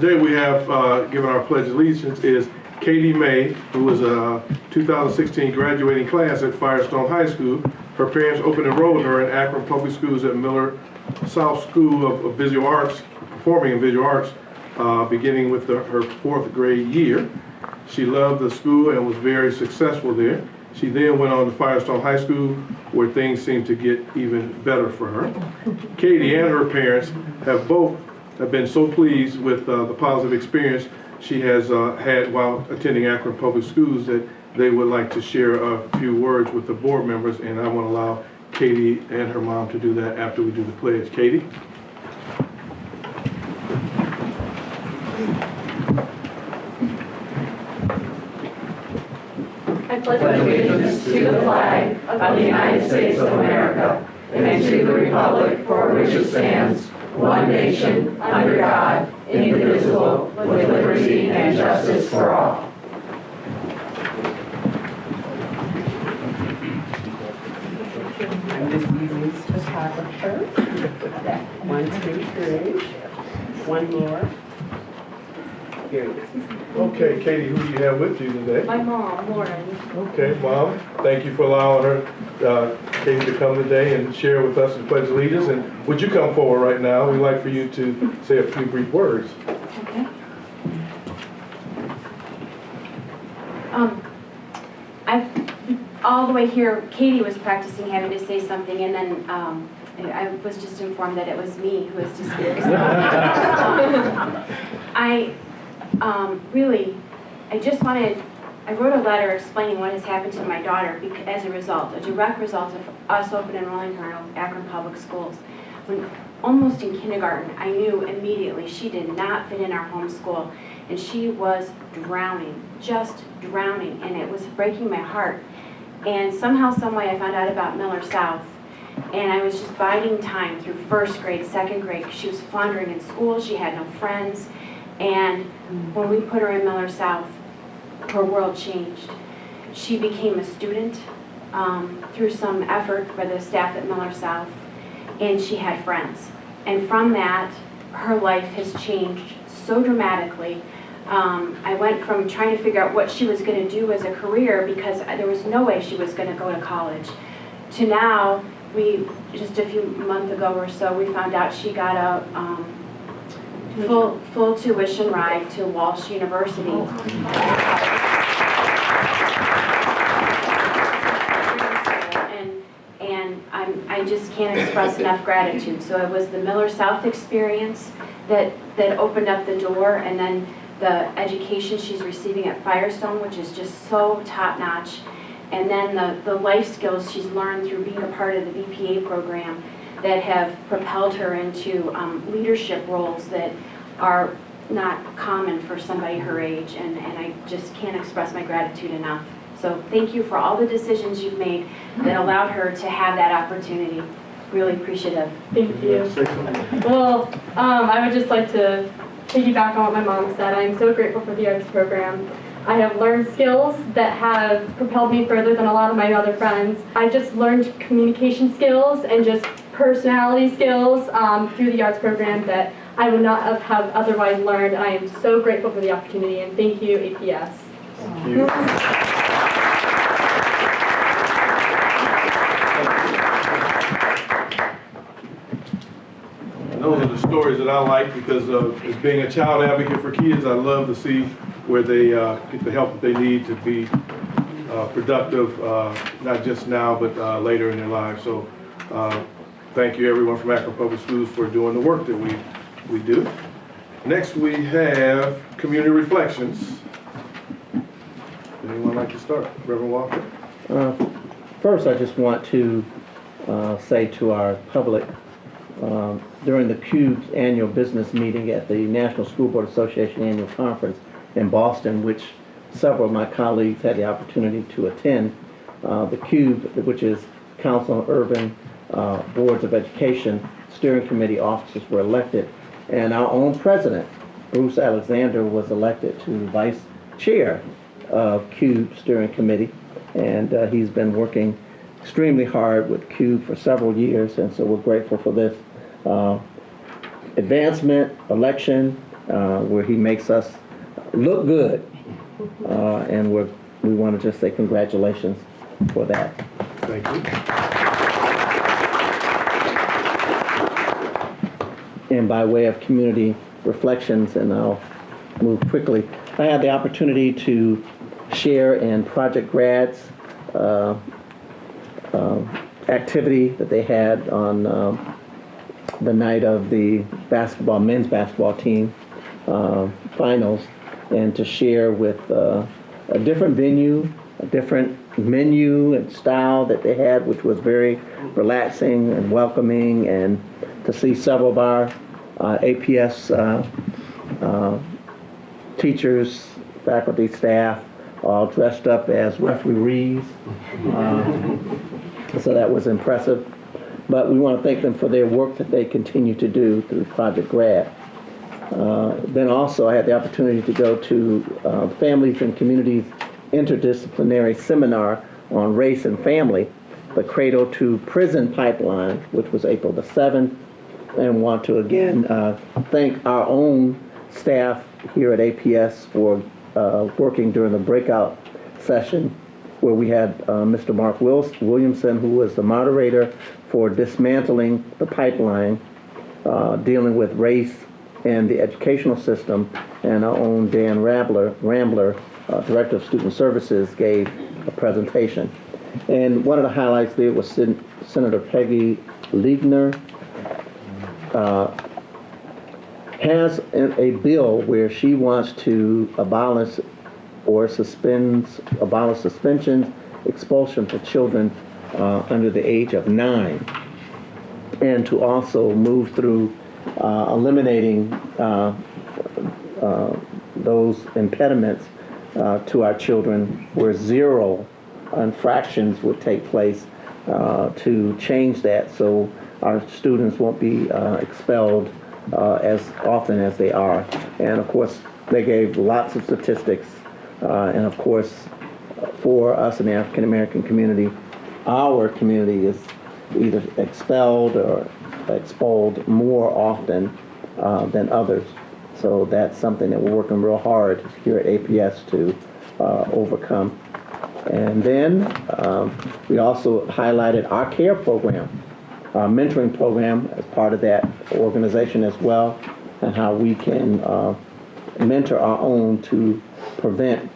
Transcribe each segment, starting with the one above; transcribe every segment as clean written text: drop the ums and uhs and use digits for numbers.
today we have given our pledge of allegiance is Katie May, who was a 2016 graduating class at Firestone High School. Her parents open enrolled her in Akron Public Schools at Miller South School of Visual Arts, performing in visual arts, beginning with her 4th grade year. She loved the school and was very successful there. She then went on to Firestone High School, where things seemed to get even better for her. Katie and her parents have been so pleased with the positive experience she has had while attending Akron Public Schools that they would like to share a few words with the board members, and I want to allow Katie and her mom to do that after we do the pledge. Katie? I pledge allegiance to the flag of the United States of America and to the republic for which it stands, one nation, under God, indivisible, with liberty and justice for all. And this evening's photographer. 1, 2, 3. One more. Here it is. Okay, Katie, who do you have with you today? My mom, Lauren. Okay, Mom, thank you for allowing her, Katie, to come today and share with us the Pledge of Allegiance. And would you come forward right now? We'd like for you to say a few brief words. Okay. All the way here, Katie was practicing having to say something, and then I was just informed that it was me who was to speak. So, I wrote a letter explaining what has happened to my daughter as a result, a direct result of us open enrolling her in Akron Public Schools. When almost in kindergarten, I knew immediately she did not fit in our home school, and she was drowning, just drowning, and it was breaking my heart. And somehow, some way, I found out about Miller South, and I was just biding time through 1st grade, 2nd grade. She was floundering in school, she had no friends, and when we put her in Miller South, her world changed. She became a student through some effort by the staff at Miller South, and she had friends. And from that, her life has changed so dramatically. I went from trying to figure out what she was going to do as a career, because there was no way she was going to go to college, to now, just a few months ago or so, we found out she got a full tuition ride to Walsh University. And I just can't express enough gratitude. So it was the Miller South experience that opened up the door, and then the education she's receiving at Firestone, which is just so top-notch, and then the life skills she's learned through being a part of the BPA program that have propelled her into leadership roles that are not common for somebody her age, and I just can't express my gratitude enough. So thank you for all the decisions you've made that allowed her to have that opportunity. Really appreciative. Thank you. Well, I would just like to piggyback on what my mom said. I'm so grateful for the arts program. I have learned skills that have propelled me further than a lot of my other friends. I just learned communication skills and just personality skills through the arts program that I would not have otherwise learned. I am so grateful for the opportunity, and thank you, APS. Thank you. Those are the stories that I like, because as being a child advocate for kids, I love to see where they get the help that they need to be productive, not just now, but later in their lives. So thank you, everyone from Akron Public Schools, for doing the work that we do. Next, we have community reflections. Anyone like to start? Reverend Walker? First, I just want to say to our public, during the CUBE's annual business meeting at the National School Board Association Annual Conference in Boston, which several of my colleagues had the opportunity to attend, the CUBE, which is Council on Urban Boards of Education, Steering Committee officers were elected, and our own president, Bruce Alexander, was elected to vice chair of CUBE Steering Committee, and he's been working extremely hard with CUBE for several years, and so we're grateful for this advancement, election, where he makes us look good. And we want to just say congratulations for that. Thank you. And by way of community reflections, and I'll move quickly, I had the opportunity to share in Project Grad's activity that they had on the night of the men's basketball team finals, and to share with a different venue, a different menu and style that they had, which was very relaxing and welcoming, and to see several of our APS teachers, faculty, staff, all dressed up as referees. So that was impressive. But we want to thank them for their work that they continue to do through Project Grad. Then also I had the opportunity to go to Families and Communities Interdisciplinary Seminar on Race and Family, the Cradle to Prison Pipeline, which was April the 7th. And want to again thank our own staff here at APS for working during the breakout session, where we had Mr. Mark Williamson, who was the moderator for dismantling the pipeline, dealing with race and the educational system, and our own Dan Rambler, Director of Student Services, gave a presentation. And one of the highlights there was Senator Peggy Liegner, has a bill where she wants to abolish suspensions, expulsion for children under the age of 9, and to also move through eliminating those impediments to our children, where 0 infractions would take place, to change that so our students won't be expelled as often as they are. And of course, they gave lots of statistics. And of course, for us in the African American community, our community is either expelled or expelled more often than others. So that's something that we're working real hard here at APS to overcome. And then we also highlighted our CARE program, our mentoring program, as part of that organization as well, and how we can mentor our own to prevent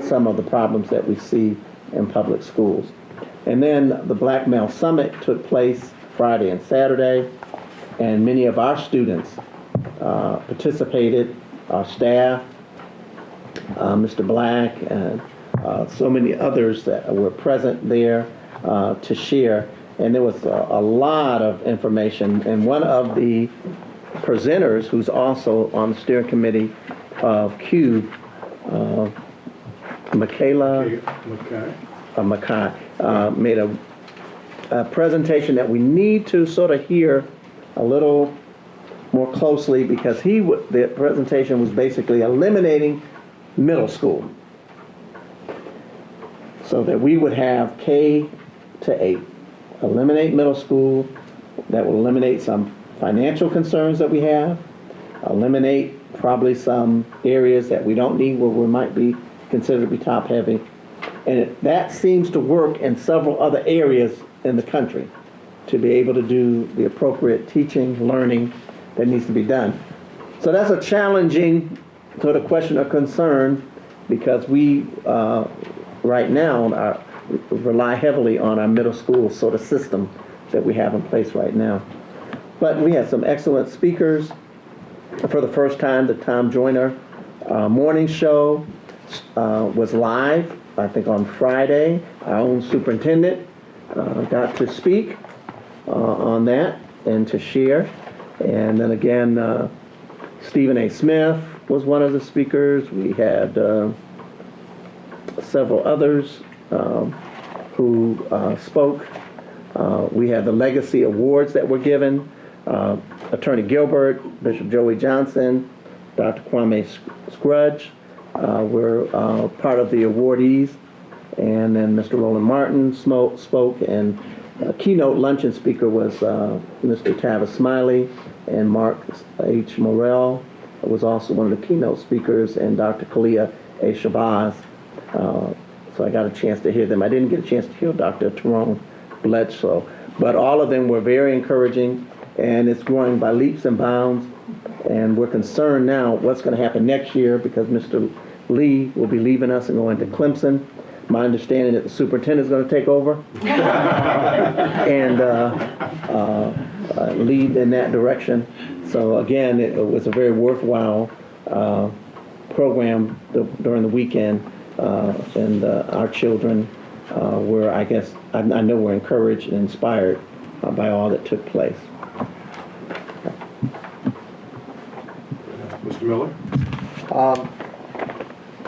some of the problems that we see in public schools. And then the Black Male Summit took place Friday and Saturday, and many of our students participated, our staff, Mr. Black, and so many others that were present there to share. And there was a lot of information. And one of the presenters, who's also on the steering committee of CUBE, Michaela Mackay, made a presentation that we need to sort of hear a little more closely, because the presentation was basically eliminating middle school, so that we would have K to 8. Eliminate middle school. That will eliminate some financial concerns that we have, eliminate probably some areas that we don't need, where we might be considered to be top heavy. And that seems to work in several other areas in the country, to be able to do the appropriate teaching, learning that needs to be done. So that's a challenging sort of question or concern, because we right now rely heavily on our middle school sort of system that we have in place right now. But we had some excellent speakers. For the first time, the Tom Joyner morning show was live, I think on Friday. Our own superintendent got to speak on that and to share. And then again, Stephen A. Smith was one of the speakers. We had several others who spoke. We had the Legacy Awards that were given. Attorney Gilbert, Bishop Joey Johnson, Dr. Kwame Scruggs were part of the awardees. And then Mr. Roland Martin spoke, and a keynote luncheon speaker was Mr. Tavis Smiley and Mark H. Morrell was also one of the keynote speakers, and Dr. Kalia A. Shabazz. So I got a chance to hear them. I didn't get a chance to hear Dr. Tyrone Bledsoe, but all of them were very encouraging, and it's growing by leaps and bounds. And we're concerned now what's going to happen next year, because Mr. Lee will be leaving us and going to Clemson. My understanding that the superintendent is going to take over and lead in that direction. So again, it was a very worthwhile program during the weekend, and our children were, I guess, I know were encouraged and inspired by all that took place. Mr. Miller?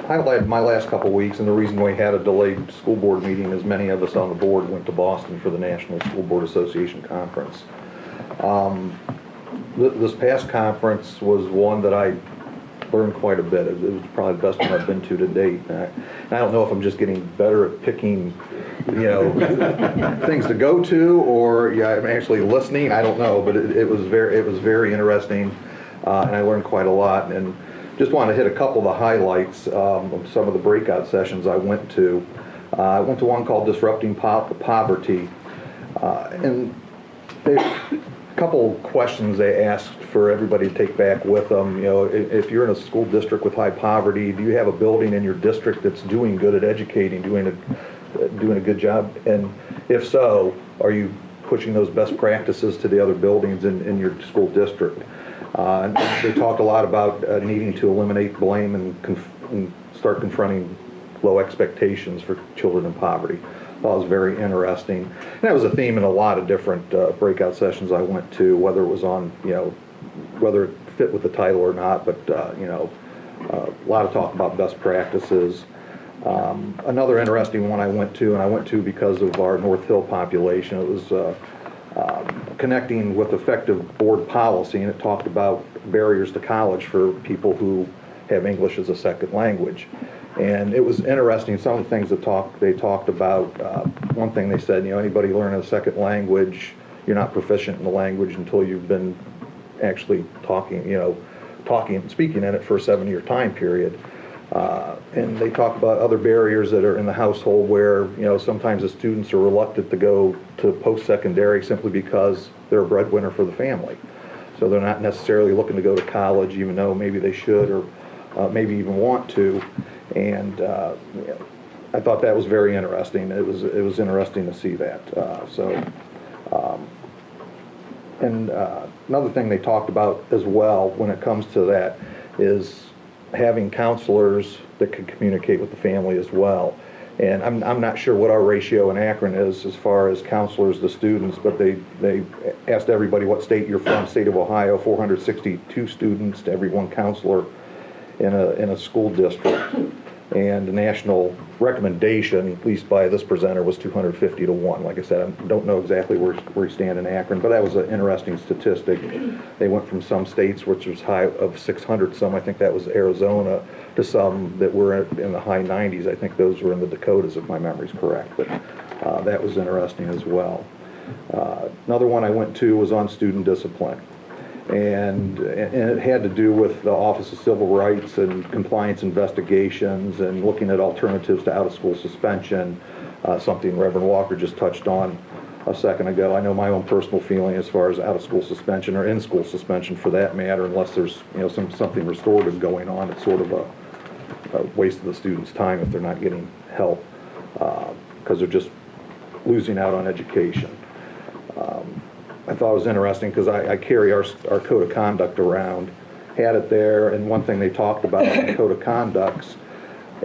Highlighted my last couple of weeks, and the reason we had a delayed school board meeting is many of us on the board went to Boston for the National School Board Association Conference. This past conference was one that I learned quite a bit. It was probably the best one I've been to date. And I don't know if I'm just getting better at picking, things to go to, or I'm actually listening. I don't know, but it was very interesting, and I learned quite a lot. And just want to hit a couple of the highlights of some of the breakout sessions I went to. I went to one called Disrupting Poverty, and a couple questions they asked for everybody to take back with them. If you're in a school district with high poverty, do you have a building in your district that's doing good at educating, doing a good job? And if so, are you pushing those best practices to the other buildings in your school district? And they talked a lot about needing to eliminate blame and start confronting low expectations for children in poverty. I thought it was very interesting. And that was a theme in a lot of different breakout sessions I went to, whether it was on, whether it fit with the title or not, but, a lot of talk about best practices. Another interesting one I went to because of our North Hill population. It was connecting with effective board policy, and it talked about barriers to college for people who have English as a second language. And it was interesting, some of the things they talked about. One thing they said, anybody learning a second language, you're not proficient in the language until you've been actually talking and speaking in it for a 7-year time period. And they talk about other barriers that are in the household where, sometimes the students are reluctant to go to post-secondary simply because they're a breadwinner for the family. So they're not necessarily looking to go to college, even though maybe they should or maybe even want to. And I thought that was very interesting. It was interesting to see that. Another thing they talked about as well when it comes to that is having counselors that can communicate with the family as well. And I'm not sure what our ratio in Akron is as far as counselors to students, but they asked everybody what state you're from. State of Ohio, 462 students to every one counselor in a school district. And the national recommendation, at least by this presenter, was 250 to 1. Like I said, I don't know exactly where you stand in Akron, but that was an interesting statistic. They went from some states, which was high of 600 some, I think that was Arizona, to some that were in the high 90s. I think those were in the Dakotas, if my memory's correct. But that was interesting as well. Another one I went to was on student discipline. And it had to do with the Office of Civil Rights and compliance investigations and looking at alternatives to out-of-school suspension, something Reverend Walker just touched on a second ago. I know my own personal feeling as far as out-of-school suspension or in-school suspension for that matter, unless there's something restorative going on. It's sort of a waste of the student's time if they're not getting help because they're just losing out on education. I thought it was interesting because I carry our code of conduct around, had it there, and one thing they talked about in the code of conducts,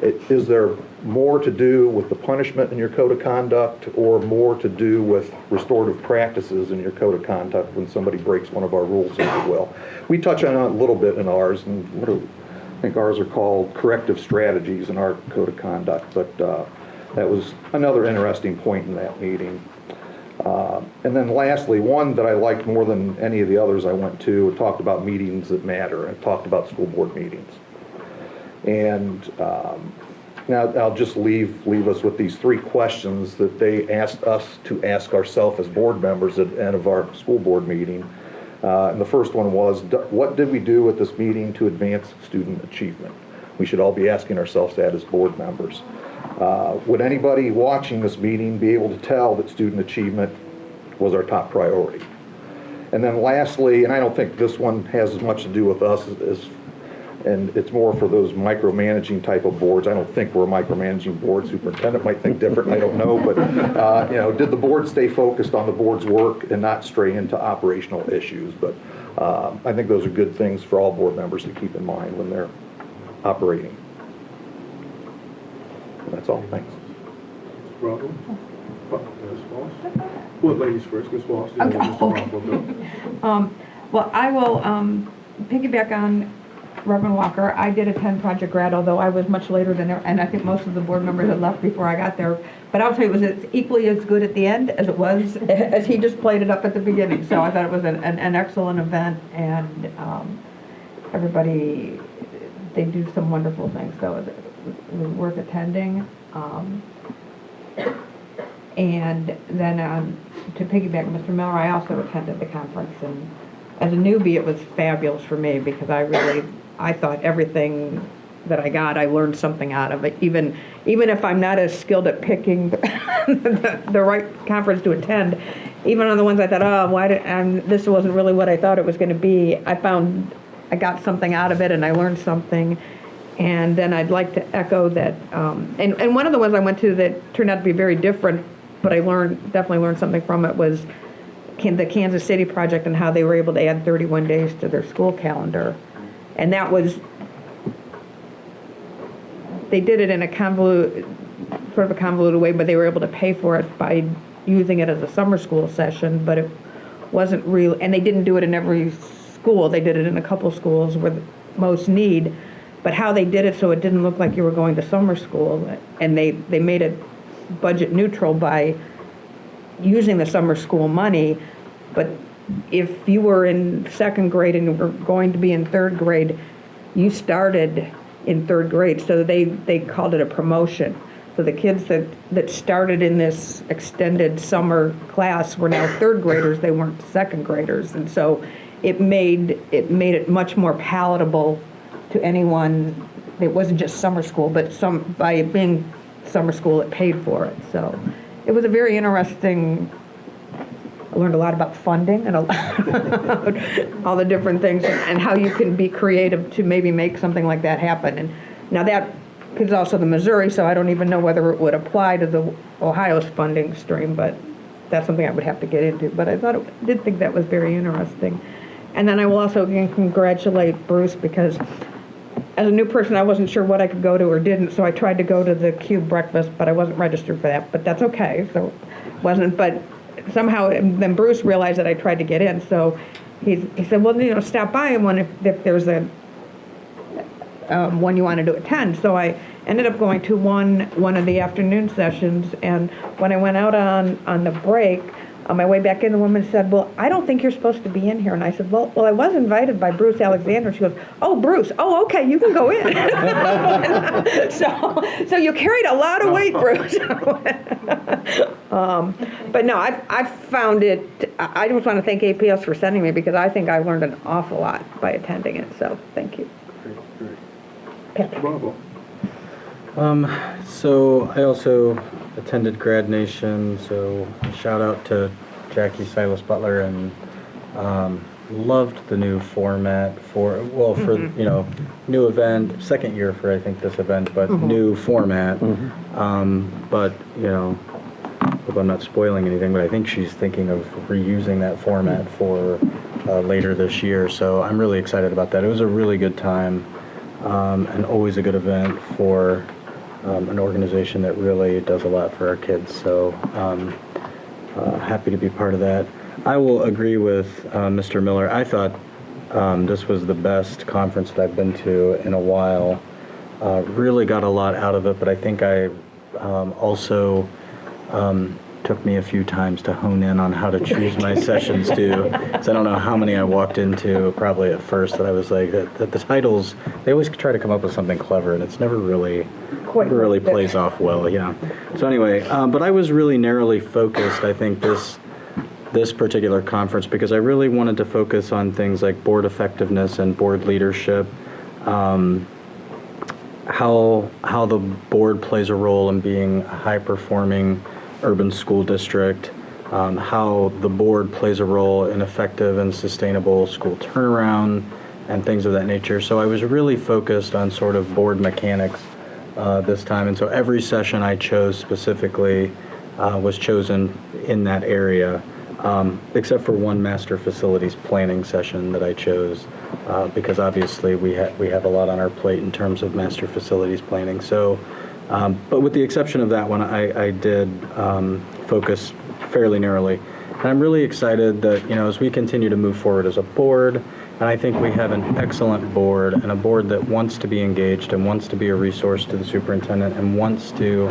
is there more to do with the punishment in your code of conduct or more to do with restorative practices in your code of conduct when somebody breaks one of our rules, if you will? We touch on it a little bit in ours, and I think ours are called corrective strategies in our code of conduct, but that was another interesting point in that meeting. And then lastly, one that I liked more than any of the others I went to, talked about meetings that matter, and talked about school board meetings. And now I'll just leave us with these 3 questions that they asked us to ask ourselves as board members at the end of our school board meeting. And the first one was, what did we do at this meeting to advance student achievement? We should all be asking ourselves that as board members. Would anybody watching this meeting be able to tell that student achievement was our top priority? And then lastly, and I don't think this one has as much to do with us and it's more for those micromanaging type of boards. I don't think we're a micromanaging board. Superintendent might think different, I don't know. But, did the board stay focused on the board's work and not stray into operational issues? But I think those are good things for all board members to keep in mind when they're operating. And that's all, thanks. Bravo. Ms. Walsh? Well, ladies first, Ms. Walsh. then Okay. Mr. Bravo, go. Well, I will piggyback on Reverend Walker. I did attend Project Grad, although I was much later than there, and I think most of the board members had left before I got there. But I'll tell you, it was equally as good at the end as it was, as he just played it up at the beginning. So I thought it was an excellent event, and everybody, they do some wonderful things, so it was worth attending. And then to piggyback Mr. Miller, I also attended the conference, and as a newbie, it was fabulous for me because I thought everything that I got, I learned something out of it. Even if I'm not as skilled at picking the right conference to attend, even on the ones I thought, this wasn't really what I thought it was going to be, I found I got something out of it and I learned something. And then I'd like to echo that, and one of the ones I went to that turned out to be very different, but I definitely learned something from it, was the Kansas City project and how they were able to add 31 days to their school calendar. And that was, they did it in a sort of a convoluted way, but they were able to pay for it by using it as a summer school session, but it wasn't real, and they didn't do it in every school, they did it in a couple schools where the most need, but how they did it so it didn't look like you were going to summer school, and they made it budget neutral by using the summer school money, but if you were in second grade and were going to be in third grade, you started in third grade, so they called it a promotion. So the kids that started in this extended summer class were now third graders, they weren't second graders, and so it made it much more palatable to anyone. It wasn't just summer school, but by it being summer school, it paid for it. So it was a very interesting, I learned a lot about funding and all the different things and how you can be creative to maybe make something like that happen. And now that is also the Missouri, so I don't even know whether it would apply to the Ohio's funding stream, but that's something I would have to get into. But I did think that was very interesting. And then I will also again congratulate Bruce, because as a new person, I wasn't sure what I could go to or didn't, so I tried to go to the Cube breakfast, but I wasn't registered for that, but that's okay, so wasn't, but somehow, then Bruce realized that I tried to get in, so he said, well, stop by and one if there's a one you wanted to attend. So I ended up going to one of the afternoon sessions, and when I went out on the break, on my way back in, the woman said, well, I don't think you're supposed to be in here. And I said, well, I was invited by Bruce Alexander. She goes, oh, Bruce. Oh, okay, you can go in. so you carried a lot of weight, Bruce. But no, I found it, I just want to thank APS for sending me, because I think I learned an awful lot by attending it. So thank you. Great. Bravo. So I also attended Grad Nation, so shout out to Jackie Silas Butler, and loved the new format for new event, second year for I think this event, but new format. But hope I'm not spoiling anything, but I think she's thinking of reusing that format for later this year, so I'm really excited about that. It was a really good time, and always a good event for an organization that really does a lot for our kids, so happy to be part of that. I will agree with Mr. Miller. I thought this was the best conference that I've been to in a while. Really got a lot out of it, but I think I also took me a few times to hone in on how to choose my sessions too. So I don't know how many I walked into probably at first that I was like, that the titles, they always try to come up with something clever, and it's never really plays off well, yeah. So anyway, but I was really narrowly focused. I think this this particular conference because I really wanted to focus on things like board effectiveness and board leadership, how the board plays a role in being a high-performing urban school district, how the board plays a role in effective and sustainable school turnaround, and things of that nature. So I was really focused on sort of board mechanics this time, and so every session I chose specifically was chosen in that area, except for one master facilities planning session that I chose because obviously we have a lot on our plate in terms of master facilities planning. So, but with the exception of that one, I did focus fairly narrowly. And I'm really excited that, as we continue to move forward as a board, and I think we have an excellent board and a board that wants to be engaged and wants to be a resource to the superintendent and wants to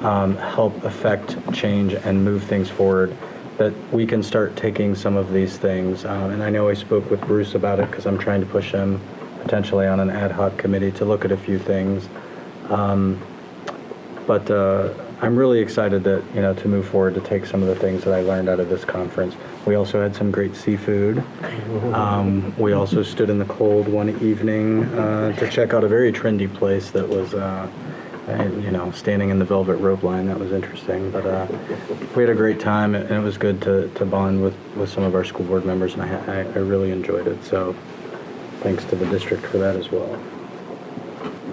help affect change and move things forward, that we can start taking some of these things. And I know I spoke with Bruce about it because I'm trying to push him potentially on an ad hoc committee to look at a few things. But I'm really excited that, to move forward to take some of the things that I learned out of this conference. We also had some great seafood. We also stood in the cold one evening to check out a very trendy place that was, standing in the velvet rope line. That was interesting. But we had a great time, and it was good to bond with some of our school board members, and I really enjoyed it. So thanks to the district for that as well.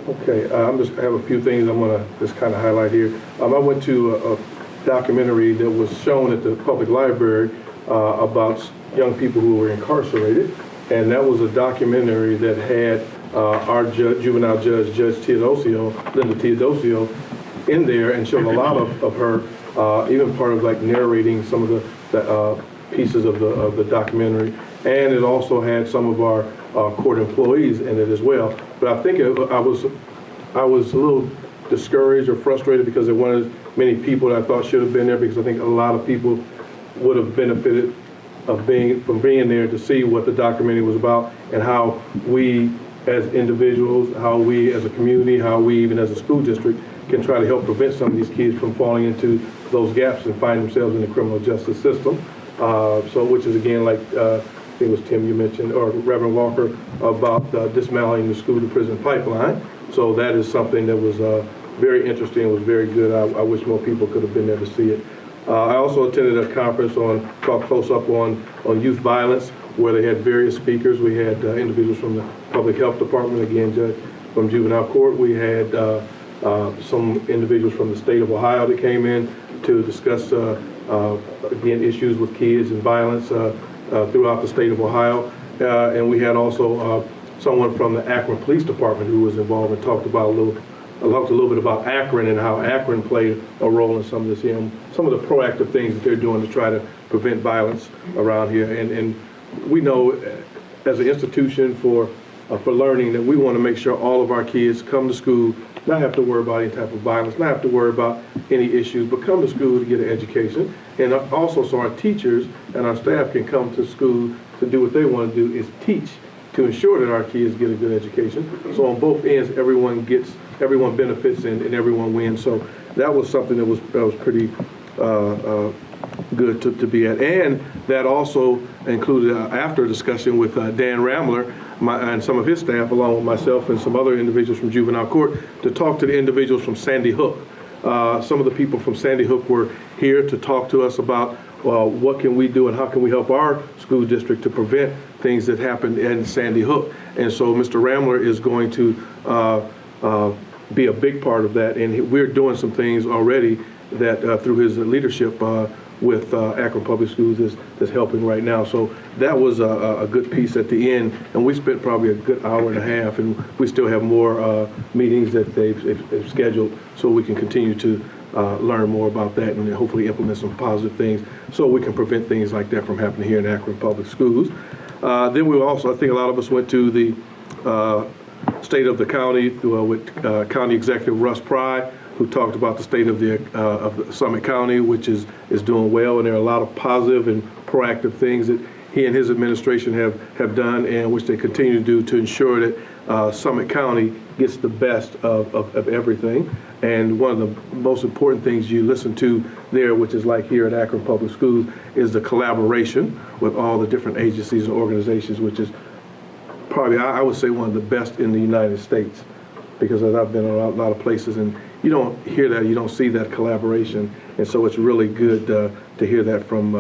Okay, I have a few things I'm going to just kind of highlight here. I went to a documentary that was shown at the public library about young people who were incarcerated, and that was a documentary that had our juvenile judge, Linda Teodosio, in there, and showed a lot of her, even part of like narrating some of the pieces of the documentary, and it also had some of our court employees in it as well. But I think I was a little discouraged or frustrated because there weren't as many people that I thought should have been there, because I think a lot of people would have benefited from being there to see what the documentary was about and how we as individuals, how we as a community, how we even as a school district can try to help prevent some of these kids from falling into those gaps and find themselves in the criminal justice system. So which is again, like I think it was Tim you mentioned, or Reverend Walker, about dismantling the school to prison pipeline. So that is something that was very interesting, was very good. I wish more people could have been there to see it. I also attended a conference called Close Up on Youth Violence, where they had various speakers. We had individuals from the Public Health Department, again, from Juvenile Court. We had some individuals from the state of Ohio that came in to discuss, again, issues with kids and violence throughout the state of Ohio. And we had also someone from the Akron Police Department who was involved and talked a little bit about Akron and how Akron played a role in some of this, some of the proactive things that they're doing to try to prevent violence around here. And we know as an institution for learning that we want to make sure all of our kids come to school, not have to worry about any type of violence, not have to worry about any issues, but come to school to get an education. And also so our teachers and our staff can come to school to do what they want to do, is teach, to ensure that our kids get a good education. So on both ends, everyone benefits and everyone wins. So that was something that was pretty good to be at. And that also included, after a discussion with Dan Ramler and some of his staff, along with myself and some other individuals from Juvenile Court, to talk to the individuals from Sandy Hook. Some of the people from Sandy Hook were here to talk to us about what can we do and how can we help our school district to prevent things that happened in Sandy Hook. And so Mr. Ramler is going to be a big part of that, and we're doing some things already that through his leadership with Akron Public Schools is helping right now. So that was a good piece at the end, and we spent probably a good hour and a half, and we still have more meetings that they've scheduled, so we can continue to learn more about that and hopefully implement some positive things so we can prevent things like that from happening here in Akron Public Schools. Then we also, I think a lot of us went to the state of the county with County Executive Russ Pry, who talked about the state of the Summit County, which is doing well, and there are a lot of positive and proactive things that he and his administration have done, and which they continue to do to ensure that Summit County gets the best of everything. And one of the most important things you listen to there, which is like here at Akron Public Schools, is the collaboration with all the different agencies and organizations, which is probably, I would say, one of the best in the United States, because I've been in a lot of places and you don't hear that, you don't see that collaboration. And so it's really good to hear that from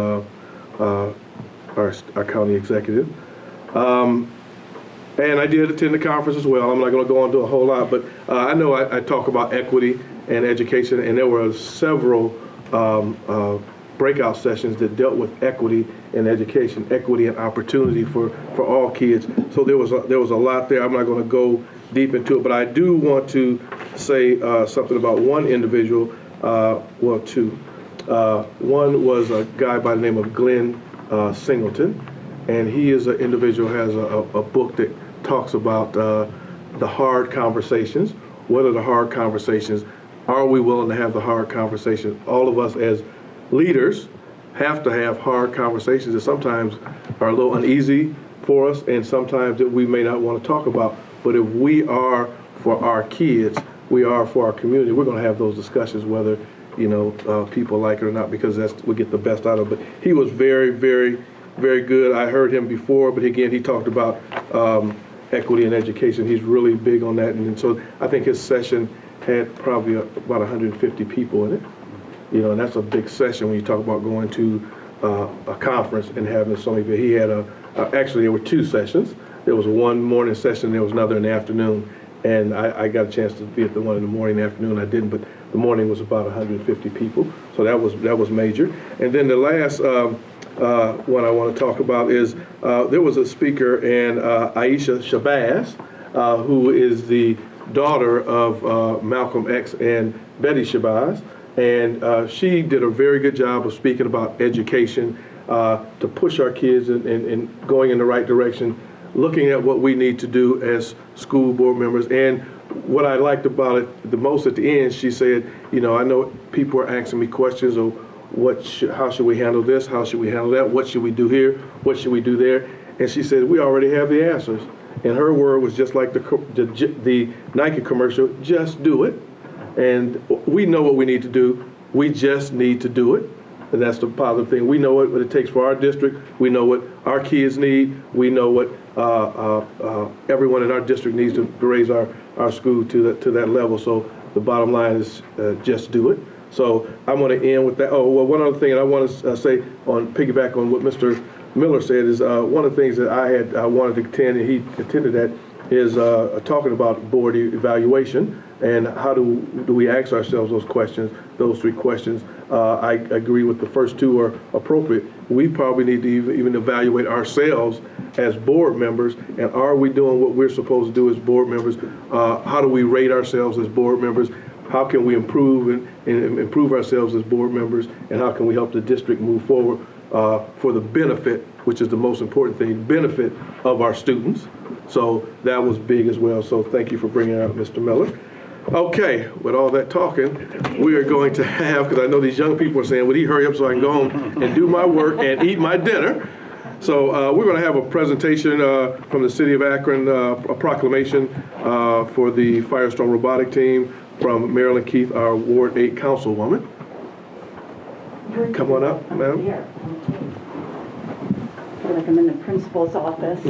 our county executive. And I did attend the conference as well. I'm not going to go into a whole lot, but I know I talk about equity and education, and there were several breakout sessions that dealt with equity and education, equity and opportunity for all kids. So there was a lot there. I'm not going to go deep into it, but I do want to say something about one individual, well, two. One was a guy by the name of Glenn Singleton, and he is an individual who has a book that talks about the hard conversations. What are the hard conversations? Are we willing to have the hard conversations? All of us as leaders have to have hard conversations that sometimes are a little uneasy for us and sometimes that we may not want to talk about. But if we are for our kids, we are for our community, we're going to have those discussions whether people like it or not, because we get the best out of it. But he was very, very, very good. I heard him before, but again, he talked about equity and education. He's really big on that. And so I think his session had probably about 150 people in it. And that's a big session when you talk about going to a conference and having so many people. He had actually there were two sessions. There was one morning session, there was another in the afternoon. And I got a chance to be at the one in the morning, the afternoon I didn't, but the morning was about 150 people. So that was major. And then the last one I want to talk about is there was a speaker, and Aisha Shabazz, who is the daughter of Malcolm X and Betty Shabazz, and she did a very good job of speaking about education to push our kids and going in the right direction, looking at what we need to do as school board members. And what I liked about it the most at the end, she said, I know people are asking me questions of how should we handle this? How should we handle that? What should we do here? What should we do there? And she said, we already have the answers. And her word was just like the Nike commercial, just do it. And we know what we need to do. We just need to do it. And that's the positive thing. We know what it takes for our district. We know what our kids need. We know what everyone in our district needs to raise our school to that level. So the bottom line is just do it. So I want to end with that. Oh, well, one other thing I want to say piggyback on what Mr. Miller said is one of the things that I wanted to attend, and he attended that, is talking about board evaluation and how do we ask ourselves those questions, those three questions. I agree with the first two are appropriate. We probably need to even evaluate ourselves as board members, and are we doing what we're supposed to do as board members? How do we rate ourselves as board members? How can we improve and improve ourselves as board members, and how can we help the district move forward for the benefit, which is the most important thing, benefit of our students. So that was big as well. So thank you for bringing it up, Mr. Miller. Okay, with all that talking, we are going to have, because I know these young people are saying, would he hurry up so I can go home and do my work and eat my dinner? So we're going to have a presentation from the city of Akron, a proclamation for the Firestone robotic team from Marilyn Keith, our Ward 8 councilwoman. Come on up, ma'am. Here. I feel like I'm in the principal's office.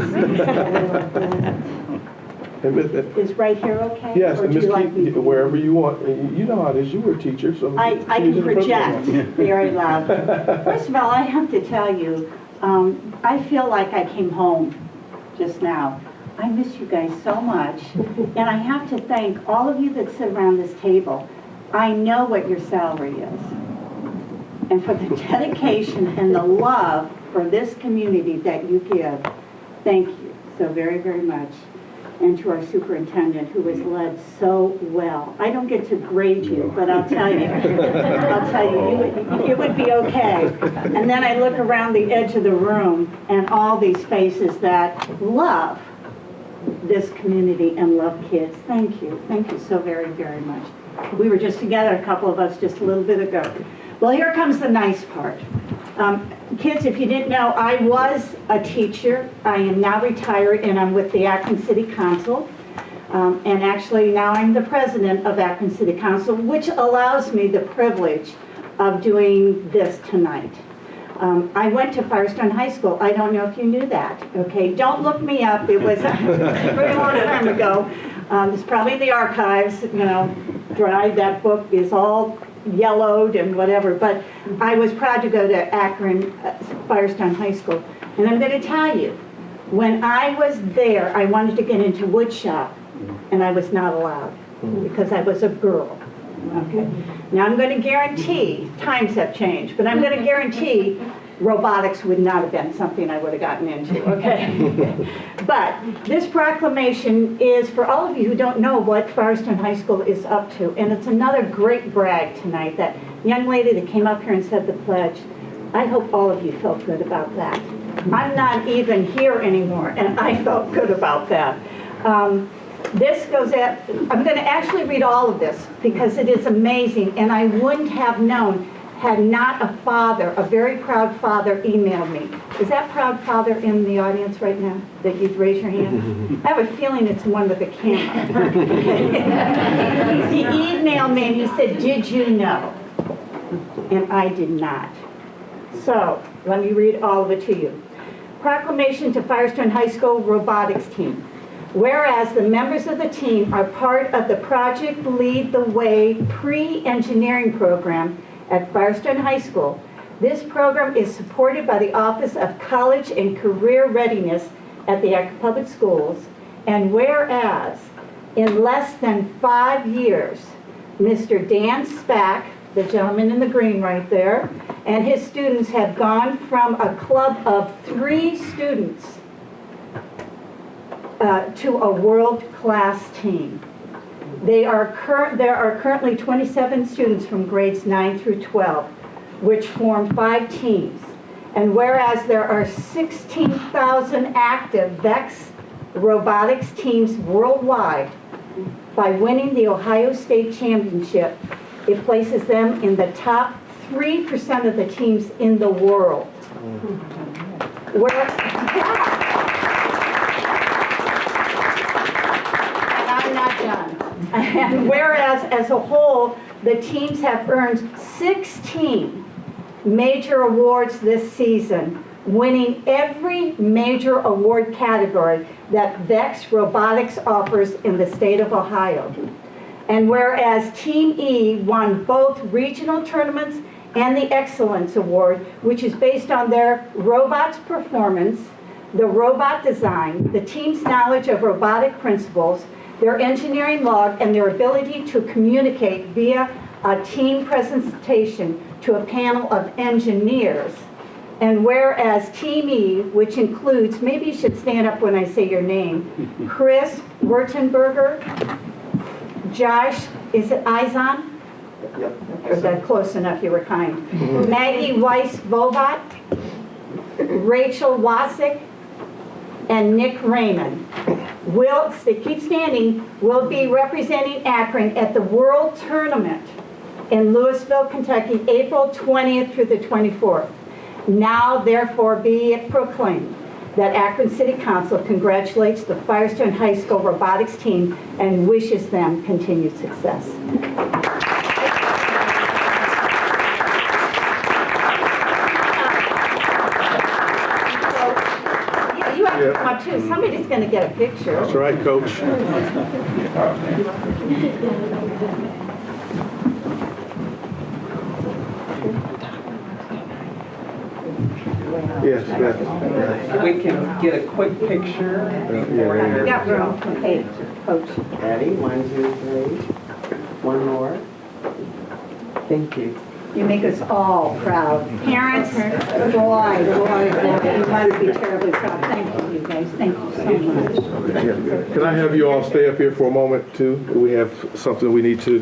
Is right here okay? Yes, Or do Ms. you like me- Keith, wherever you want. You know how it is. You were a teacher, so I can choose the project principal. very loud. First of all, I have to tell you, I feel like I came home just now. I miss you guys so much. And I have to thank all of you that sit around this table. I know what your salary is. And for the dedication and the love for this community that you give, thank you so very, very much. And to our superintendent, who has led so well. I don't get to grade you, but I'll tell you, it would be okay. And then I look around the edge of the room and all these faces that love this community and love kids. Thank you so very, very much. We were just together, a couple of us, just a little bit ago. Well, here comes the nice part. Kids, if you didn't know, I was a teacher. I am now retired, and I'm with the Akron City Council. And actually, now I'm the president of Akron City Council, which allows me the privilege of doing this tonight. I went to Firestone High School. I don't know if you knew that, okay? Don't look me up. It was a very long time ago. It's probably in the archives, you know, dried. That book is all yellowed and whatever. But I was proud to go to Akron Firestone High School. And I'm going to tell you, when I was there, I wanted to get into wood shop, and I was not allowed because I was a girl. Okay. Now I'm going to guarantee, times have changed, but I'm going to guarantee robotics would not have been something I would have gotten into, okay? But this proclamation is for all of you who don't know what Firestone High School is up to, and it's another great brag tonight. That young lady that came up here and said the pledge, I hope all of you felt good about that. I'm not even here anymore, and I felt good about that. This goes at, I'm going to actually read all of this because it is amazing, and I wouldn't have known had not a father, a very proud father, emailed me. Is that proud father in the audience right now, that you'd raise your hand? I have a feeling it's one with a camera. He emailed me and he said, did you know? And I did not. So, let me read all of it to you. Proclamation to Firestone High School robotics team. Whereas the members of the team are part of the Project Lead the Way pre-engineering program at Firestone High School, this program is supported by the Office of College and Career Readiness at the Akron Public Schools. And whereas in less than 5 years, Mr. Dan Spack, the gentleman in the green right there, and his students have gone from a club of 3 students to a world-class team. There are currently 27 students from grades 9 through 12, which form 5 teams. And whereas there are 16,000 active VEX robotics teams worldwide, by winning the Ohio State Championship, it places them in the top 3% of the teams in the world. And whereas, as a whole, the teams have earned 16 major awards this season, winning every major award category that VEX Robotics offers in the state of Ohio. And whereas Team E won both regional tournaments and the Excellence Award, which is based on their robots' performance, the robot design, the team's knowledge of robotic principles, their engineering log, and their ability to communicate via a team presentation to a panel of engineers. And whereas Team E, which includes, maybe you should stand up when I say your name, Chris Wurtenberger, Josh, is it Izon? Yep. Or that close enough, you were kind. Maggie Weiss-Vovat, Rachel Wasik, and Nick Raymond keep standing, will be representing Akron at the World Tournament in Louisville, Kentucky, April 20th through the 24th. Now, therefore, be it proclaimed that Akron City Council congratulates the Firestone High School robotics team and wishes them continued success. Come up too. Somebody's going to get a picture. That's right, Coach. Yes, that. We can get a quick picture. You got room. Okay, Coach. Ready? 1, 2, 3. One more. Thank you. You make us all proud. Parents, boy, you must be terribly proud. Thank you, guys. Thank you so much. Can I have you all stay up here for a moment, too? We have something we need to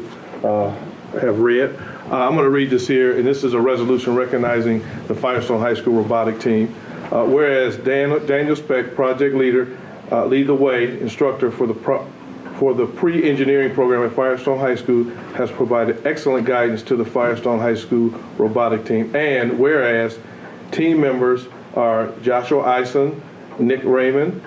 have read. I'm going to read this here, and this is a resolution recognizing the Firestone High School robotic team. Whereas Daniel Speck, project leader, lead the way instructor for the pre-engineering program at Firestone High School, has provided excellent guidance to the Firestone High School robotic team. And whereas Team members are Joshua Eisen, Nick Raymond,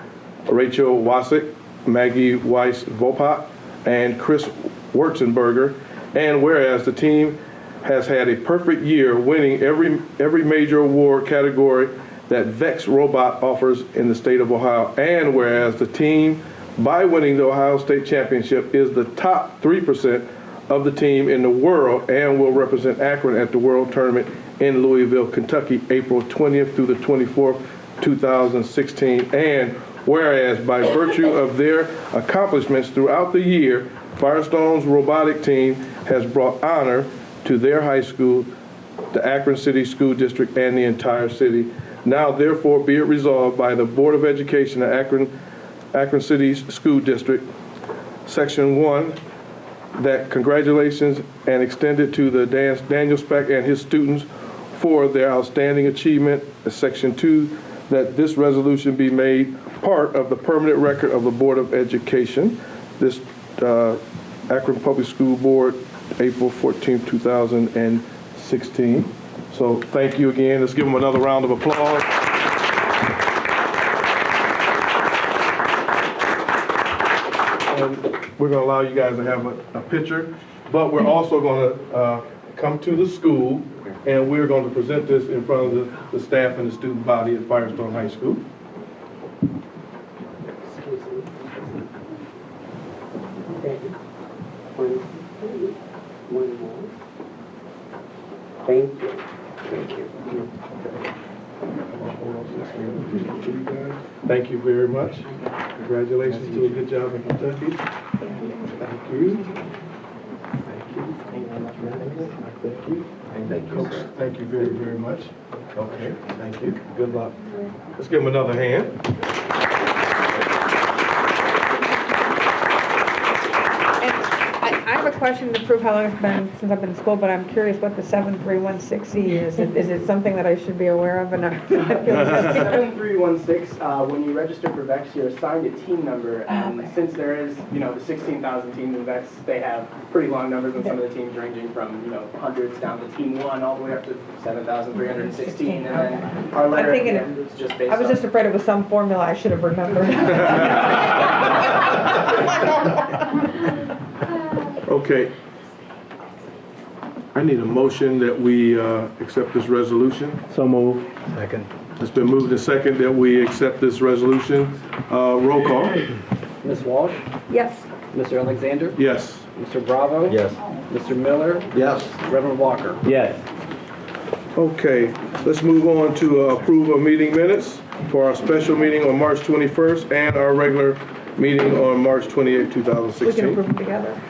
Rachel Wasick, Maggie Weiss-Vopak, and Chris Wurzenberger. And whereas the team has had a perfect year winning every major award category that VEX Robot offers in the state of Ohio. And whereas the team, by winning the Ohio State Championship, is the top 3% of the team in the world and will represent Akron at the World Tournament in Louisville, Kentucky, April 20th through the 24th, 2016. And whereas by virtue of their accomplishments throughout the year, Firestone's robotic team has brought honor to their high school, the Akron City School District, and the entire city. Now therefore be it resolved by the Board of Education of Akron City School District, Section 1, that congratulations and extended to the Daniel Speck and his students for their outstanding achievement. Section 2, that this resolution be made part of the permanent record of the Board of Education. This Akron Public School Board, April 14, 2016. So thank you again. Let's give them another round of applause. And we're going to allow you guys to have a picture, but we're also going to come to the school and we're going to present this in front of the staff and the student body at Firestone High School. Excuse me. Ready? One more. Thank you. Thank you. Thank you very much. Congratulations to a good job in Kentucky. Thank you. Thank you. Thank you. Thank you. Thank you very, very much. Okay, thank you. Good luck. Let's give him another hand. I have a question to prove how long it's been since I've been in school, but I'm curious what the 7316E is. Is it something that I should be aware of? And 7316, when you register for VEX, you're assigned a team number, and since there is, the 16,000 teams in VEX, they have pretty long numbers, and some of the teams ranging from, hundreds down to Team 1 all the way up to 7,316, and then our letter at the end is just based I was on- just afraid it was some formula I should have remembered. Okay. I need a motion that we accept this resolution. So move. Second. It's been moved and second that we accept this resolution. Roll call. Ms. Walsh? Yes. Mr. Alexander? Yes. Mr. Bravo? Yes. Mr. Miller? Yes. Reverend Walker? Yes. Okay, let's move on to approve of meeting minutes for our special meeting on March 21st and our regular meeting on March 28th, We can 2016. approve them together.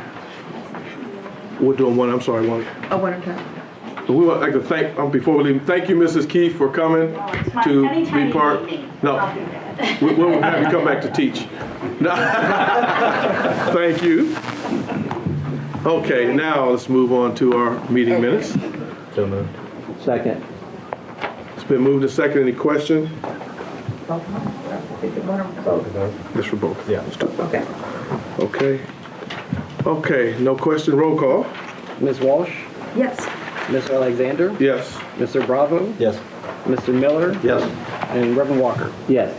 We're doing one, I'm sorry, one. Oh, one at a time. We would like to thank, before we leave, thank you, Mrs. Keefe, for coming to be part. No, we'll have you come back to teach. Thank you. Okay, now let's move on to our meeting minutes. So moved. Second. It's been moved and second. Any question? Both. This for both. Yeah. Okay. Okay. Okay, no question. Roll call. Ms. Walsh? Yes. Mr. Alexander? Yes. Mr. Bravo? Yes. Mr. Miller? Yes. And Reverend Walker? Yes.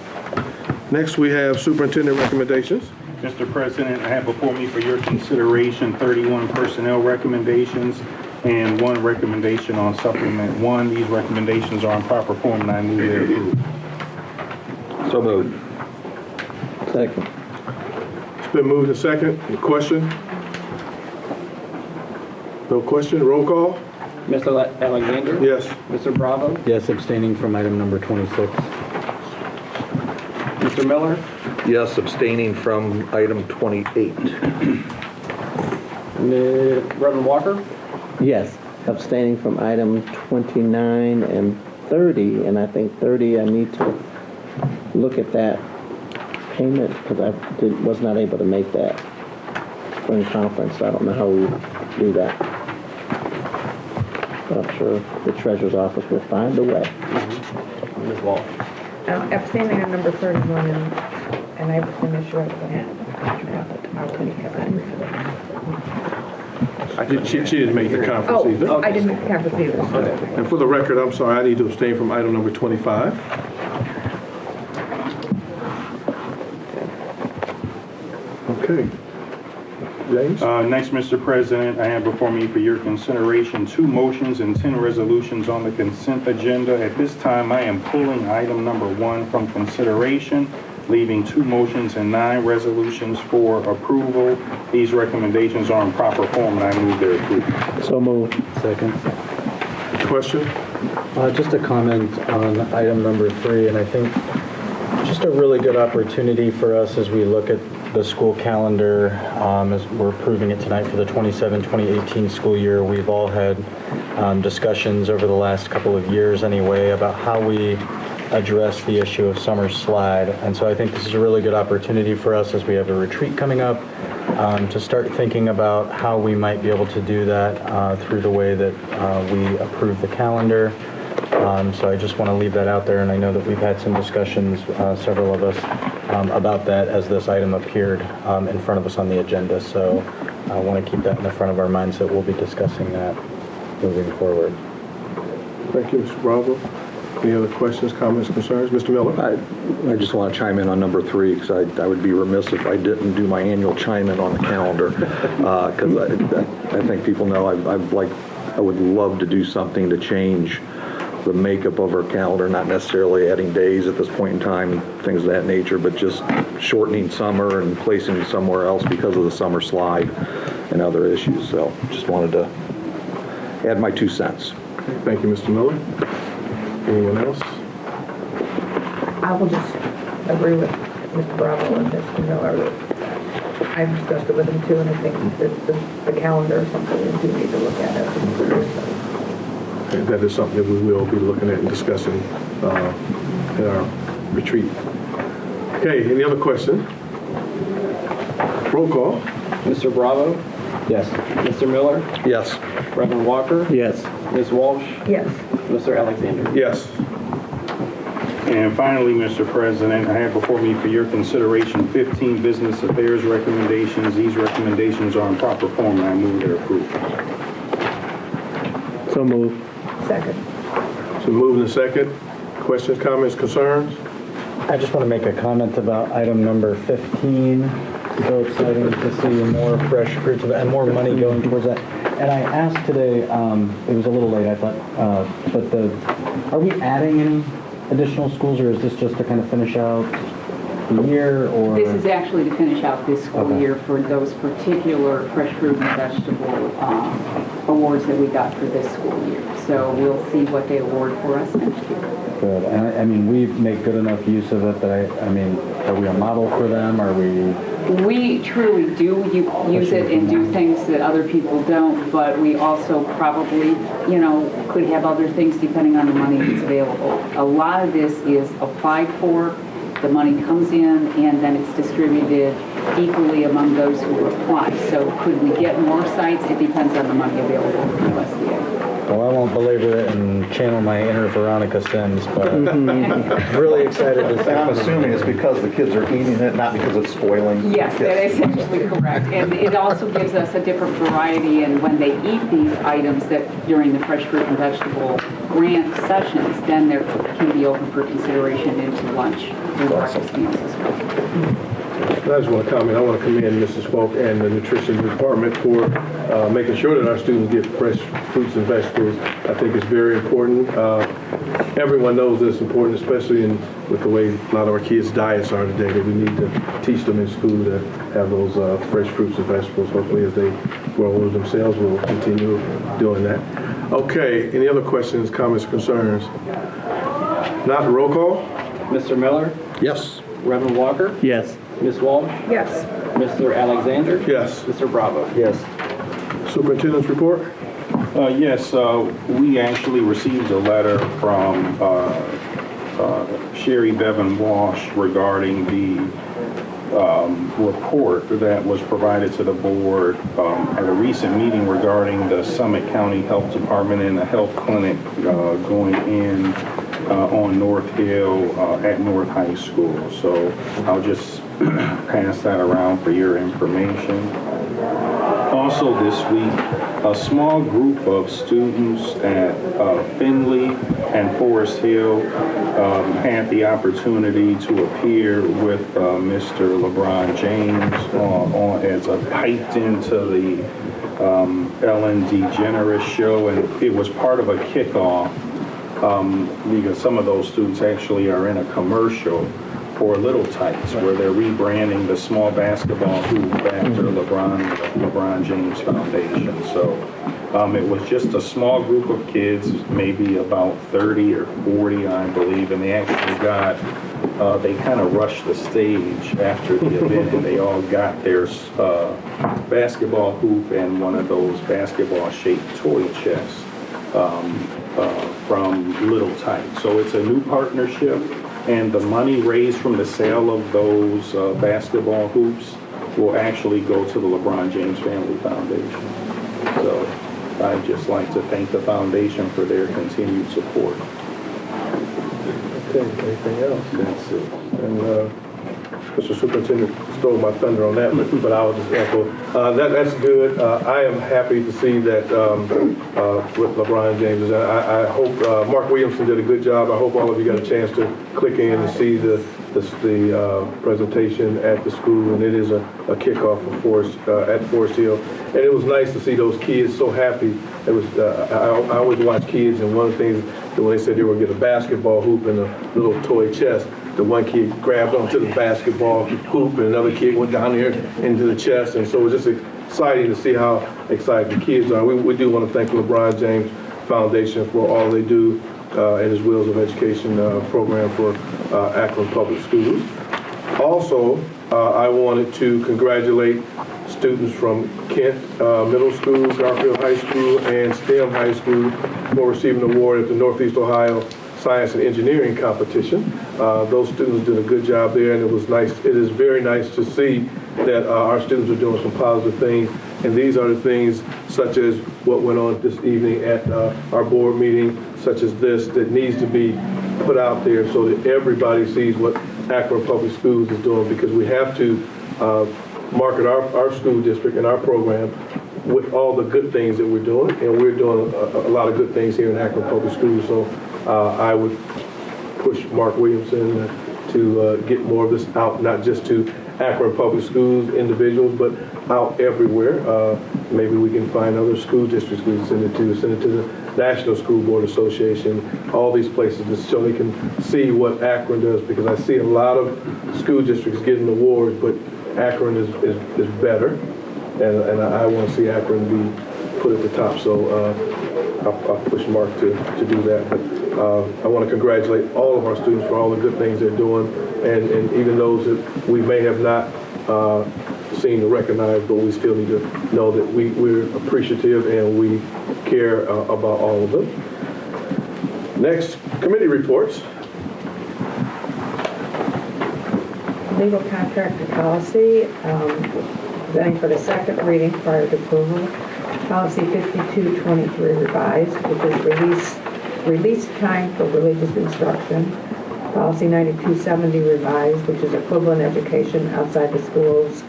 Next, we have superintendent recommendations. Mr. President, I have before me for your consideration 31 personnel recommendations and 1 recommendation on supplement 1. These recommendations are in proper form and I move their approval. So moved. Second. It's been moved and second. Any question? No question. Roll call. Mr. Alexander? Yes. Mr. Bravo? Yes, abstaining from item number 26. Mr. Miller? Yes, abstaining from item 28. Reverend Walker? Yes. Abstaining from item 29 and 30, and I think 30, I need to look at that payment because I was not able to make that spring conference. I don't know how we do that. But I'm sure the treasurer's office will find a way. Ms. Walsh? Abstaining on number 31, and I was going to show it. She didn't make the conference either. Oh, I didn't make the conference either. And for the record, I'm sorry, I need to abstain from item number 25. Okay. James? Next, Mr. President, I have before me for your consideration 2 motions and 10 resolutions on the consent agenda. At this time, I am pulling item number 1 from consideration, leaving 2 motions and 9 resolutions for approval. These recommendations are in proper form, and I move their approval. So moved. Second. Question? Just a comment on item number 3, and I think just a really good opportunity for us as we look at the school calendar, as we're approving it tonight for the 27-2018 school year. We've all had discussions over the last couple of years anyway about how we address the issue of summer slide. And so I think this is a really good opportunity for us as we have a retreat coming up to start thinking about how we might be able to do that through the way that we approve the calendar. So I just want to leave that out there, and I know that we've had some discussions, several of us, about that as this item appeared in front of us on the agenda. So I want to keep that in the front of our minds that we'll be discussing that moving forward. Thank you, Mr. Bravo. Any other questions, comments, concerns? Mr. Miller? I just want to chime in on number 3 because I would be remiss if I didn't do my annual chime in on the calendar because I think people know I would love to do something to change the makeup of our calendar, not necessarily adding days at this point in time, things of that nature, but just shortening summer and placing somewhere else because of the summer slide and other issues. So just wanted to add my 2 cents. Okay, thank you, Mr. Miller. Anyone else? I will just agree with Mr. Bravo and Mr. Miller. I've discussed it with him too, and I think that the calendar is something we do need to look at as a consideration. Okay, that is something that we will be looking at and discussing at our retreat. Okay, any other questions? Roll call. Mr. Bravo? Yes. Mr. Miller? Yes. Reverend Walker? Yes. Ms. Walsh? Yes. Mr. Alexander? Yes. And finally, Mr. President, I have before me for your consideration 15 business affairs recommendations. These recommendations are in proper form, and I move their approval. So moved. Second. So moving to second. Questions, comments, concerns? I just want to make a comment about item number 15. So exciting to see more fresh fruits and more money going towards that. And I asked today, it was a little late, I thought, but are we adding any additional schools, or is this just to kind of finish out the year, or? This is actually to finish out this school year for those particular fresh fruit and vegetable awards that we got for this school year. So we'll see what they award for us next year. Good. And I mean, we make good enough use of it that I mean, are we a model for them? Are we? We truly do use it and do things that other people don't, but we also probably, could have other things depending on the money that's available. A lot of this is applied for, the money comes in, and then it's distributed equally among those who apply. So could we get more sites? It depends on the money available from USDA. Well, I won't belabor it and channel my inner Veronica sins, but really excited to see. And I'm assuming it's because the kids are eating it, not because it's spoiling. Yes, that is essentially correct. And it also gives us a different variety, and when they eat these items that during the fresh fruit and vegetable grant sessions, then there can be open for consideration into lunch and breakfast meals as well. I just want to comment. I want to commend Mrs. Falk and the nutrition department for making sure that our students get fresh fruits and vegetables. I think it's very important. Everyone knows that it's important, especially with the way a lot of our kids' diets are today, that we need to teach them in school to have those fresh fruits and vegetables. Hopefully, as they grow older themselves, we'll continue doing that. Okay, any other questions, comments, concerns? Not roll call? Mr. Miller? Yes. Reverend Walker? Yes. Ms. Walsh? Yes. Mr. Alexander? Yes. Mr. Bravo? Yes. Superintendent's report? Yes, we actually received a letter from Sherry Bevan Walsh regarding the report that was provided to the board at a recent meeting regarding the Summit County Health Department and the health clinic going in on North Hill at North High School. So I'll just pass that around for your information. Also this week, a small group of students at Findlay and Forest Hill had the opportunity to appear with Mr. LeBron James as a piped into the Ellen DeGeneres show, and it was part of a kickoff because some of those students actually are in a commercial for Little Tights, where they're rebranding the small basketball hoop after LeBron James Foundation. So it was just a small group of kids, maybe about 30 or 40, I believe, and they actually they kind of rushed the stage after the event, and they all got their basketball hoop and one of those basketball-shaped toy chests from Little Tights. So it's a new partnership. And the money raised from the sale of those basketball hoops will actually go to the LeBron James Family Foundation. So I'd just like to thank the foundation for their continued support. Okay, anything else? That's it. And Mr. Superintendent stole my thunder on that, but I'll just echo. That's good. I am happy to see that with LeBron James. I hope Mark Williamson did a good job. I hope all of you got a chance to click in and see the presentation at the school, and it is a kickoff at Forest Hill. And it was nice to see those kids so happy. It was. I always watch kids, and one of the things that when they said they were going to get a basketball hoop and a little toy chest, the one kid grabbed onto the basketball hoop, and another kid went down there into the chest. And so it was just exciting to see how excited the kids are. We do want to thank the LeBron James Foundation for all they do and his Wheels of Education program for Akron Public Schools. Also, I wanted to congratulate students from Kent Middle School, Garfield High School, and STEM High School for receiving an award at the Northeast Ohio Science and Engineering Competition. Those students did a good job there, and it was nice. It is very nice to see that our students are doing some positive things, and these are the things such as what went on this evening at our board meeting, such as this, that needs to be put out there so that everybody sees what Akron Public Schools is doing, because we have to market our school district and our program with all the good things that we're doing, and we're doing a lot of good things here in Akron Public Schools. So I would push Mark Williamson to get more of this out, not just to Akron Public Schools individuals, but out everywhere. Maybe we can find other school districts we can send it to the National School Board Association, all these places, just so they can see what Akron does, because I see a lot of school districts getting awards, but Akron is better, and I want to see Akron be put at the top. So I'll push Mark to do that. But I want to congratulate all of our students for all the good things they're doing, and even those that we may have not seen or recognized, but we still need to know that we're appreciative and we care about all of them. Next, committee reports. Legal contract and policy, presenting for the second reading prior to approval. Policy 5223 revised, which is release time for religious instruction. Policy 9270 revised, which is equivalent education outside the schools,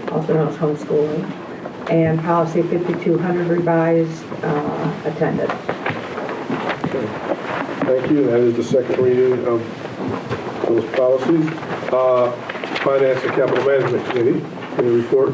also known as homeschooling. And policy 5200 revised, attendance. Okay. Thank you. That is the second reading of those policies. Finance and Capital Management Committee, any report?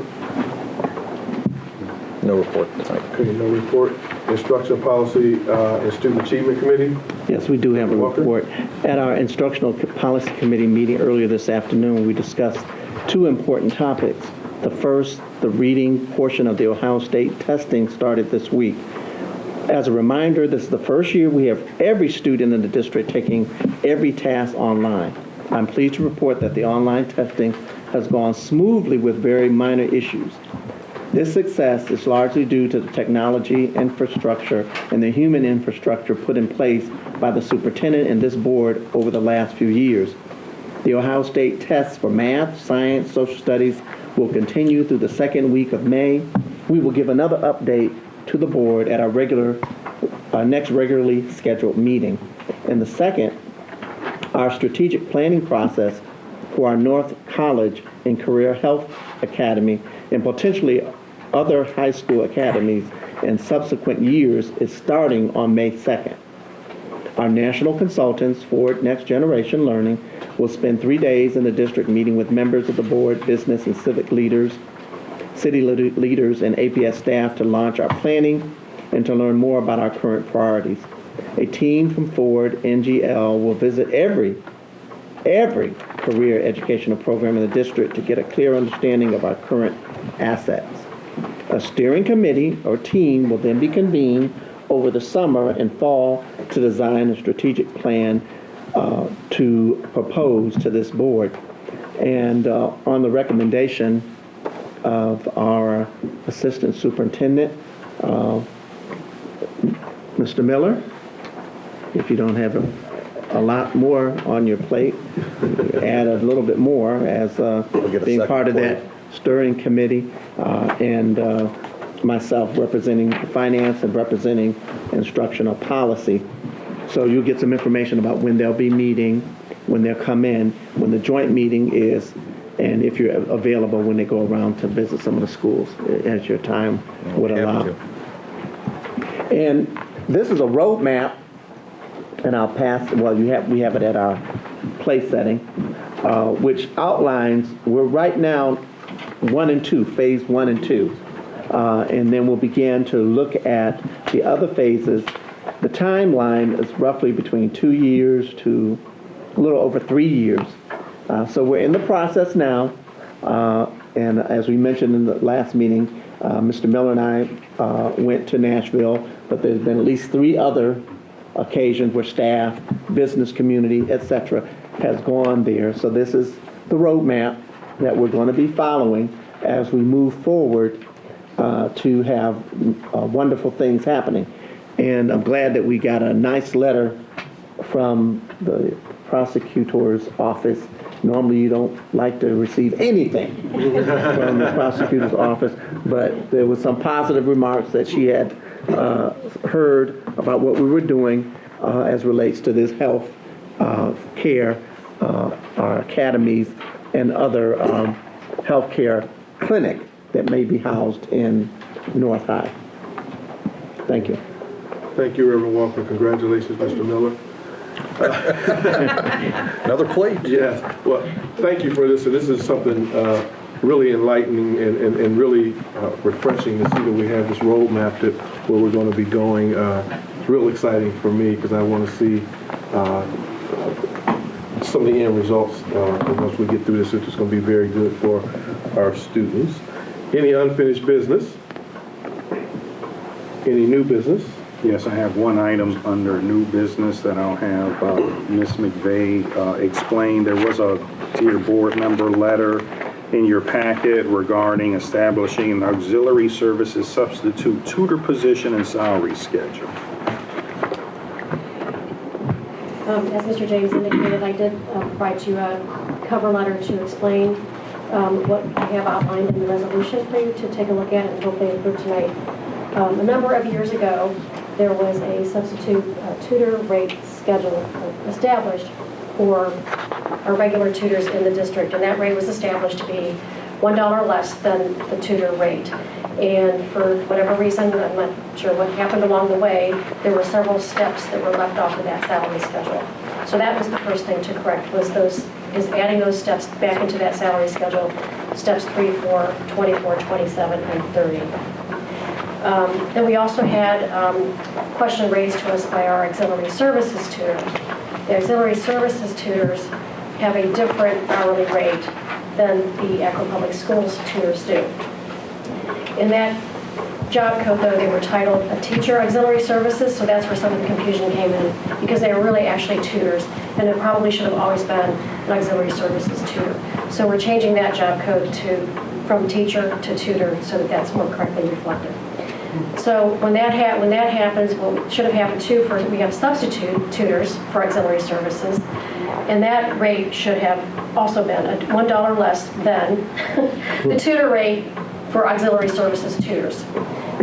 No report tonight. Okay, no report. Instruction Policy and Student Achievement Committee? Yes, we do have a report. At our Instructional Policy Committee meeting earlier this afternoon, we discussed two important topics. The first, the reading portion of the Ohio State testing started this week. As a reminder, this is the first year we have every student in the district taking every task online. I'm pleased to report that the online testing has gone smoothly with very minor issues. This success is largely due to the technology, infrastructure, and the human infrastructure put in place by the superintendent and this board over the last few years. The Ohio State tests for math, science, social studies will continue through the second week of May. We will give another update to the board at our next regularly scheduled meeting. And the second, our strategic planning process for our North College and Career Health Academy, and potentially other high school academies in subsequent years is starting on May 2nd. Our national consultants for Next Generation Learning will spend 3 days in the district meeting with members of the board, business and civic leaders, city leaders, and APS staff to launch our planning and to learn more about our current priorities. A team from Ford NGL will visit every career educational program in the district to get a clear understanding of our current assets. A steering committee or team will then be convened over the summer and fall to design a strategic plan to propose to this board. And on the recommendation of our assistant superintendent, Mr. Miller, if you don't have a lot more on your plate, add a little bit more as being part of that steering committee, and myself representing finance and representing instructional policy. So you'll get some information about when they'll be meeting, when they'll come in, when the joint meeting is, and if you're available when they go around to visit some of the schools as your time would allow. And this is a roadmap, and I'll pass, well, we have it at our place setting, which outlines, we're right now 1 and 2, phase 1 and 2. And then we'll begin to look at the other phases. The timeline is roughly between 2 years to a little over 3 years. So we're in the process now. And as we mentioned in the last meeting, Mr. Miller and I went to Nashville, but there's been at least 3 other occasions where staff, business community, etc., has gone there. So this is the roadmap that we're going to be following as we move forward to have wonderful things happening. And I'm glad that we got a nice letter from the prosecutor's office. Normally you don't like to receive anything from the prosecutor's office, but there was some positive remarks that she had heard about what we were doing as relates to this health care, our academies, and other health care clinic that may be housed in North High. Thank you. Thank you, Reverend Walker. Congratulations, Mr. Miller. Another plate? Yes. Well, thank you for this. And this is something really enlightening and really refreshing to see that we have this roadmap that where we're going to be going. It's real exciting for me because I want to see some of the end results. Once we get through this, it's just going to be very good for our students. Any unfinished business? Any new business? Yes, I have one item under new business that I'll have Ms. McVeigh explain. There was a dear board member letter in your packet regarding establishing an auxiliary services substitute tutor position and salary schedule. As Mr. James indicated, I did provide you a cover letter to explain what I have outlined in the resolution for you to take a look at and hopefully approve tonight. A number of years ago, there was a substitute tutor rate schedule established for our regular tutors in the district, and that rate was established to be $1 less than the tutor rate. And for whatever reason, I'm not sure what happened along the way, there were several steps that were left off of that salary schedule. So that was the first thing to correct, is adding those steps back into that salary schedule, steps 3, 4, 24, 27, and 30. Then we also had a question raised to us by our auxiliary services tutors. The auxiliary services tutors have a different hourly rate than the Akron Public Schools tutors do. In that job code, though, they were titled a teacher auxiliary services, so that's where some of the confusion came in, because they are really actually tutors, and it probably should have always been an auxiliary services tutor. So we're changing that job code from teacher to tutor so that that's more correctly reflected. So when that happens, well, it should have happened too. We have substitute tutors for auxiliary services, and that rate should have also been $1 less than the tutor rate for auxiliary services tutors.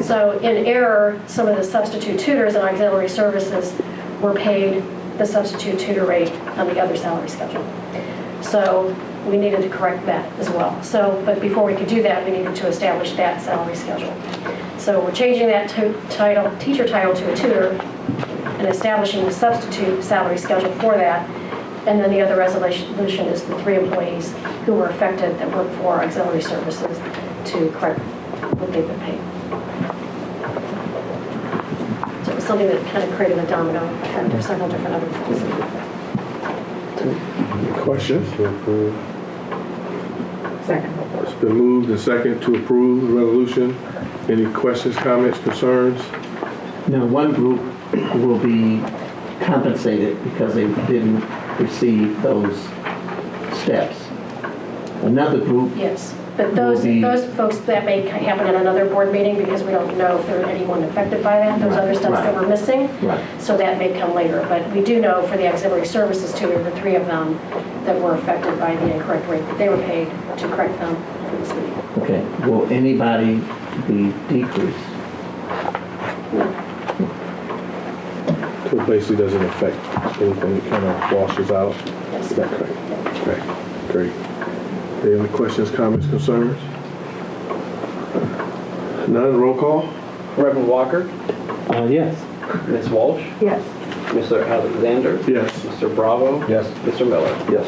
So in error, some of the substitute tutors and auxiliary services were paid the substitute tutor rate on the other salary schedule. So we needed to correct that as well. So, but before we could do that, we needed to establish that salary schedule. So we're changing that title, teacher title to a tutor, and establishing the substitute salary schedule for that. And then the other resolution is the 3 employees who were affected that work for auxiliary services to correct what they've been paid. So it was something that kind of created a domino effect of several different other things. Any questions? Second. It's been moved and second to approve the resolution. Any questions, comments, concerns? Now, one group will be compensated because they didn't receive those steps. Another group, Yes, but those folks, that may happen at another board meeting because we don't know if there's anyone affected by that, those other steps that Right. were missing. Right. So that may come later, but we do know for the auxiliary services too, there were 3 of them that were affected by the incorrect rate that they were paid to correct them for this meeting. okay, will anybody be decreased? So it basically doesn't affect anything, it kind of washes out. Yes. Is that correct? Okay, great. Any questions, comments, concerns? None, roll call? Reverend Walker, Yes. Ms. Walsh, Yes. Mr. Alexander, Yes. Mr. Bravo, Yes. Mr. Miller. Yes.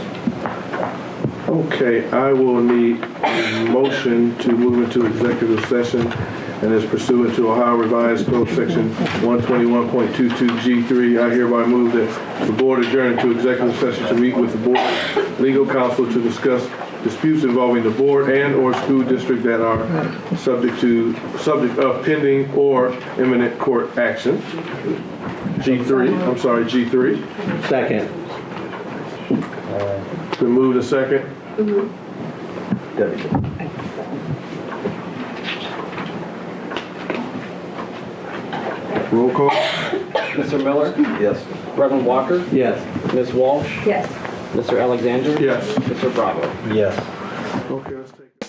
Okay, I will need a motion to move into executive session, and is pursuant to Ohio Revised Code Section 121.22G3. I hereby move that the board adjourn into executive session to meet with the board legal counsel to discuss disputes involving the board and/or school district that are subject of pending or imminent court action. G3. Second. It's been moved and second. Debbie. Roll call? Mr. Miller, Yes. Reverend Walker, Yes. Ms. Walsh, Yes. Mr. Alexander, Yes. Mr. Bravo. Yes. Okay, let's take